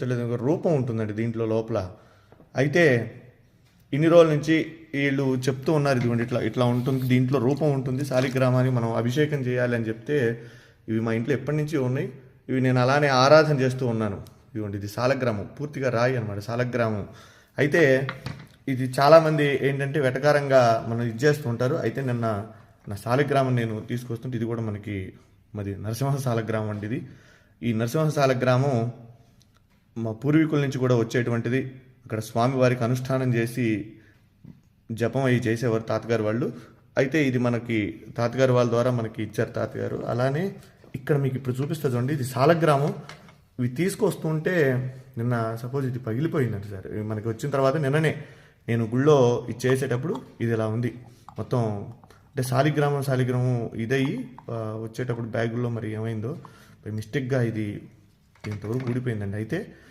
చూపించలేదు, రూపం ఉంటుందండి దీంట్లో లోపల. అయితే ఇన్ని రోజుల నుంచి వీళ్ళు చెప్తూ ఉన్నారు, ఇదిగోండి ఇట్లా ఇట్లా ఉంటుంది, దీంట్లో రూపం ఉంటుంది, శాలిగ్రామాన్ని మనం అభిషేకం చేయాలి అని చెప్తే ఇవి మా ఇంట్లో ఎప్పటి నుంచి ఉన్నాయి. ఇవి నేను అలానే ఆరాధన చేస్తూ ఉన్నాను. ఇదిగోండి ఇది సాలగ్రామం, పూర్తిగా రాయి అనమాట సాలగ్రామం. అయితే ఇది చాలామంది ఏంటంటే వెటకారంగా మనం ఇది చేస్తూ ఉంటారు. అయితే నిన్న నా సాలగ్రామం నేను తీసుకొస్తుంటే ఇది కూడా మనకి మరి నరసింహ సాలగ్రామం అండి. ఇది ఈ నరసింహ సాలగ్రామం మా పూర్వీకుల నుంచి కూడా వచ్చేటువంటిది. అక్కడ స్వామివారికి అనుష్ఠానం చేసి జపం అవి చేసేవారు తాతగారు వాళ్ళు. అయితే ఇది మనకి తాతగారు వాళ్ళ ద్వారా మనకి ఇచ్చారు తాతగారు. అలానే ఇక్కడ మీకు ఇప్పుడు చూపిస్తా చూడండి, ఇది సాలగ్రామం. ఇవి తీసుకొస్తుంటే నిన్న సపోజ్ ఇది పగిలిపోయిందంట సార్. ఇవి మనకి వచ్చిన తర్వాత నిన్ననే నేను గుళ్ళో ఇది చేసేటప్పుడు ఇది ఇలా ఉంది మొత్తం. అంటే సాలిగ్రామం ఇదయ్యి వచ్చేటప్పుడు బ్యాగుల్లో మరి ఏమైందో మిస్టేక్గా ఇది ఇంతవరకు ఊడిపోయిందండి. అయితే